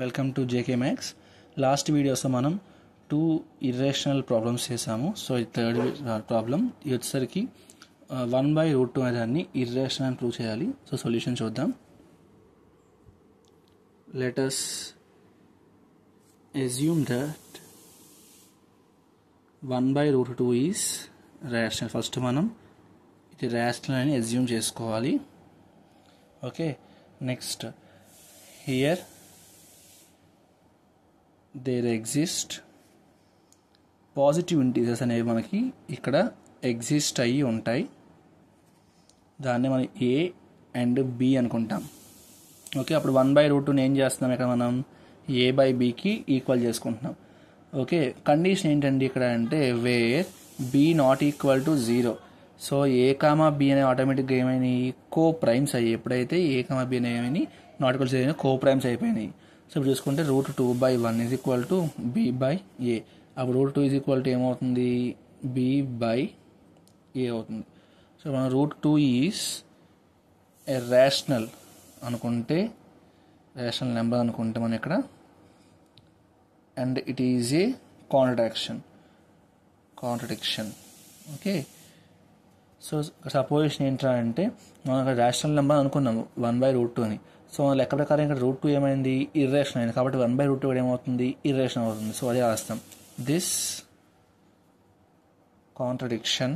Welcome to JK maths. Last వీడియోస్లో మనం 2 irrational problems చేసాము. సో ఇది థర్డ్ ప్రాబ్లం. ఇది వచ్చేసరికి 1/√2 అనే దాన్ని ఇర్రేషనల్ అని ప్రూవ్ చేయాలి. సో సొల్యూషన్ చూద్దాం. Let us assume that 1/√2 is rational. First మనం ఇది రేషనల్ అని అజ్యూమ్ చేసుకోవాలి. Okay, next here there exist positive integers అనేవి మనకి ఇక్కడ ఎగ్జిస్ట్ అయ్యి ఉంటాయి. దాన్ని మనం ఏ అండ్ బి అనుకుంటాం. ఓకే, అప్పుడు 1/√2ని ఏం చేస్తున్నాం, ఇక్కడ మనం a/bకి ఈక్వల్ చేసుకుంటున్నాం. ఓకే, కండిషన్ ఏంటండి ఇక్కడ అంటే where b not equal to 0. So a, b అనేవి ఆటోమేటిక్గా ఏమైనాయి, కో ప్రైమ్స్ అయ్యాయి. ఎప్పుడైతే a, b అనేవి నాట్ ఈక్వల్ 0 కో ప్రైమ్స్ అయిపోయినాయి. సో ఇప్పుడు చూసుకుంటే √2/1 ఈజ్ ఈక్వల్ టు b/a. అప్పుడు √2 ఈజ్ ఈక్వల్ టు ఏమవుతుంది, b/a అవుతుంది. సో మనం √2 ఈజ్ ఏ రేషనల్ అనుకుంటే, రేషనల్ నెంబర్ అనుకుంటే మనం ఇక్కడ, and it is a contradiction. Okay, so supposition ఏంట్రా అంటే మనం ఇక్కడ రేషనల్ నెంబర్ అనుకున్నాము 1/√2 అని. సో మన లెక్క ప్రకారం ఇక్కడ √2 ఏమైంది, ఇర్రేషనల్ అయింది. కాబట్టి 1/√2 కూడా ఏమవుతుంది, ఇర్రేషనల్ అవుతుంది. సో అదే రాస్తాం. This contradiction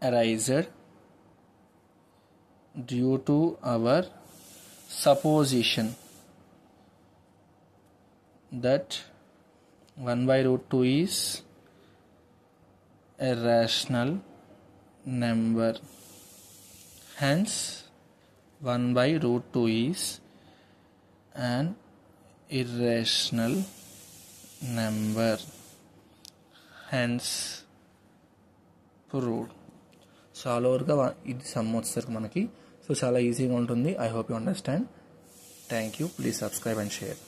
arised due to our supposition that 1/√2 is a rational number. Hence 1/√2 is an irrational number. Hence proved. So all ఓవర్గా ఇది సమ్ వచ్చేసరికి మనకి సో చాలా ఈజీగా ఉంటుంది. I hope you understand. Thank you. Please subscribe and share.